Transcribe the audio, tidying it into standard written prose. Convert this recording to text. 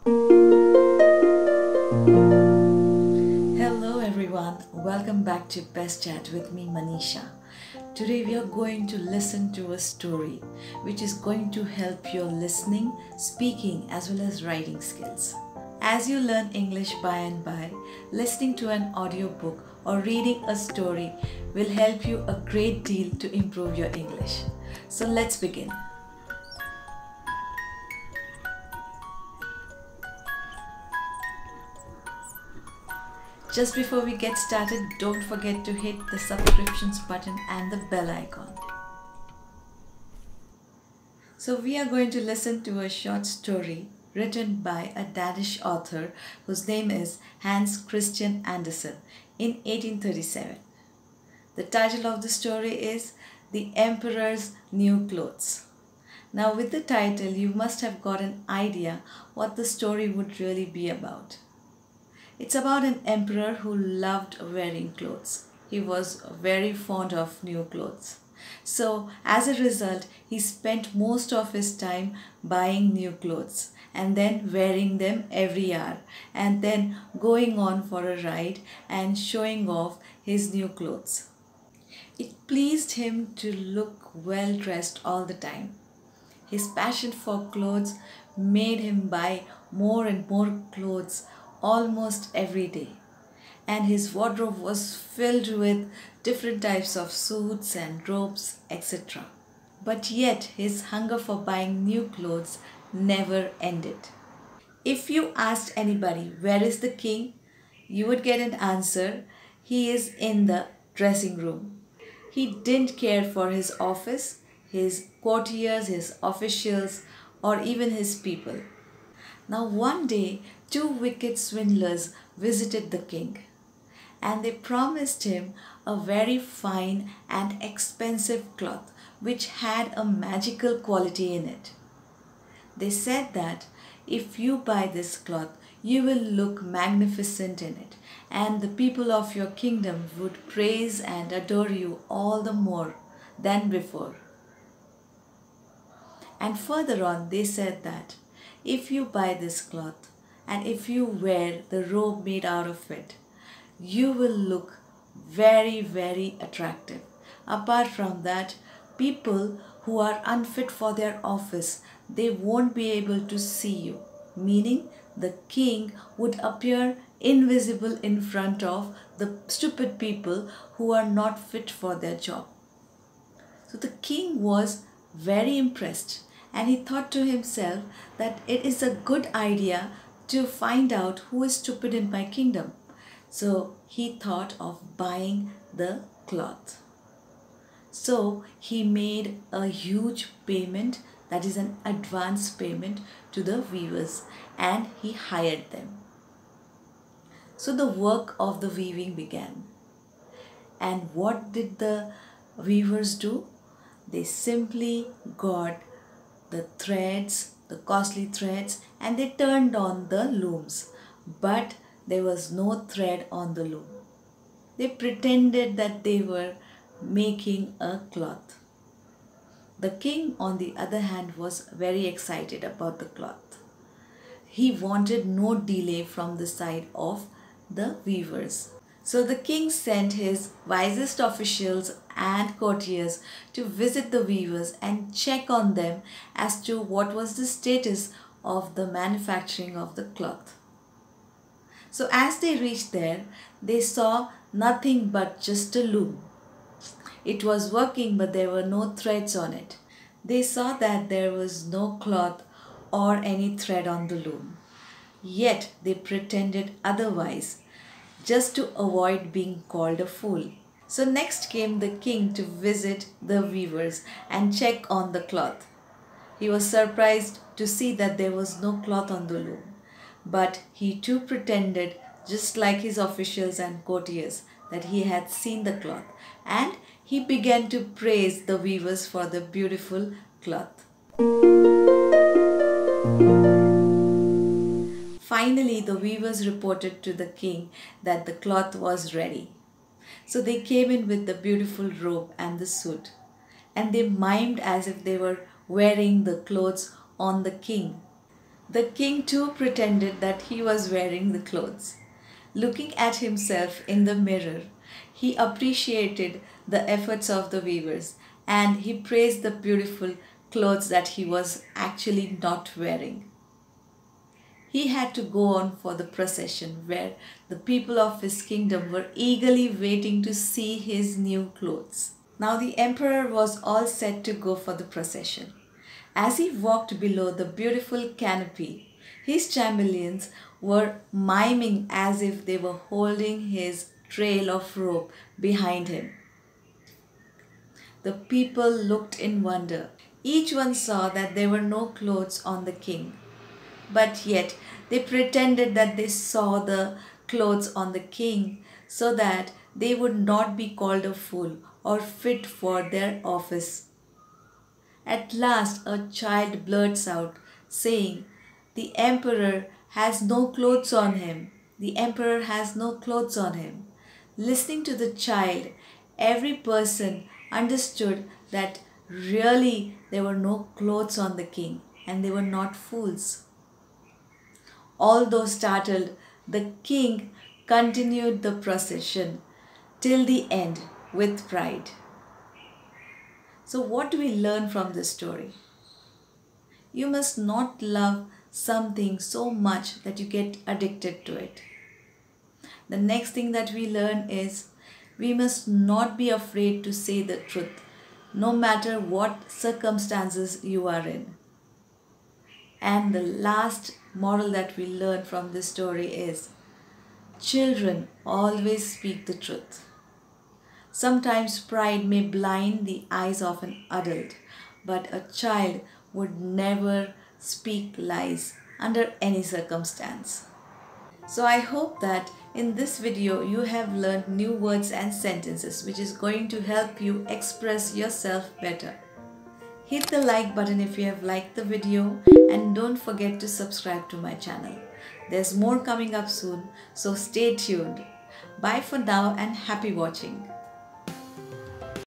Hello everyone, welcome back to Best Chat with me Manisha. Today we are going to listen to a story which is going to help your listening, speaking as well as writing skills. As you learn English by and by, listening to an audiobook or reading a story will help you a great deal to improve your English. So let's begin. Just before we get started, don't forget to hit the subscriptions button and the bell icon. So we are going to listen to a short story written by a Danish author whose name is Hans Christian Andersen in 1837. The title of the story is The Emperor's New Clothes. Now with the title, you must have got an idea what the story would really be about. It's about an emperor who loved wearing clothes. He was very fond of new clothes. So as a result, he spent most of his time buying new clothes and then wearing them every hour and then going on for a ride and showing off his new clothes. It pleased him to look well dressed all the time. His passion for clothes made him buy more and more clothes almost every day, and his wardrobe was filled with different types of suits and robes, etc. But yet his hunger for buying new clothes never ended. If you asked anybody, where is the king? You would get an answer, he is in the dressing room. He didn't care for his office, his courtiers, his officials, or even his people. Now one day, two wicked swindlers visited the king, and they promised him a very fine and expensive cloth which had a magical quality in it. They said that if you buy this cloth, you will look magnificent in it, and the people of your kingdom would praise and adore you all the more than before. And further on, they said that if you buy this cloth and if you wear the robe made out of it, you will look very, very attractive. Apart from that, people who are unfit for their office, they won't be able to see you. Meaning the king would appear invisible in front of the stupid people who are not fit for their job. So the king was very impressed, and he thought to himself that it is a good idea to find out who is stupid in my kingdom. So he thought of buying the cloth. So he made a huge payment, that is an advance payment, to the weavers, and he hired them. So the work of the weaving began. And what did the weavers do? They simply got the threads, the costly threads, and they turned on the looms. But there was no thread on the loom. They pretended that they were making a cloth. The king, on the other hand, was very excited about the cloth. He wanted no delay from the side of the weavers. So the king sent his wisest officials and courtiers to visit the weavers and check on them as to what was the status of the manufacturing of the cloth. So as they reached there, they saw nothing but just a loom. It was working, but there were no threads on it. They saw that there was no cloth or any thread on the loom. Yet they pretended otherwise, just to avoid being called a fool. So next came the king to visit the weavers and check on the cloth. He was surprised to see that there was no cloth on the loom, but he too pretended, just like his officials and courtiers, that he had seen the cloth, and he began to praise the weavers for the beautiful cloth. Finally, the weavers reported to the king that the cloth was ready. So they came in with the beautiful robe and the suit, and they mimed as if they were wearing the clothes on the king. The king too pretended that he was wearing the clothes. Looking at himself in the mirror, he appreciated the efforts of the weavers and he praised the beautiful clothes that he was actually not wearing. He had to go on for the procession where the people of his kingdom were eagerly waiting to see his new clothes. Now the emperor was all set to go for the procession. As he walked below the beautiful canopy, his chamberlains were miming as if they were holding his trail of rope behind him. The people looked in wonder. Each one saw that there were no clothes on the king. But yet they pretended that they saw the clothes on the king so that they would not be called a fool or fit for their office. At last a child blurts out, saying, "The emperor has no clothes on him. The emperor has no clothes on him." Listening to the child, every person understood that really there were no clothes on the king and they were not fools. Although startled, the king continued the procession till the end with pride. So what do we learn from this story? You must not love something so much that you get addicted to it. The next thing that we learn is we must not be afraid to say the truth, no matter what circumstances you are in. And the last moral that we learn from this story is children always speak the truth. Sometimes pride may blind the eyes of an adult, but a child would never speak lies under any circumstance. So I hope that in this video you have learned new words and sentences which is going to help you express yourself better. Hit the like button if you have liked the video and don't forget to subscribe to my channel. There's more coming up soon, so stay tuned. Bye for now and happy watching.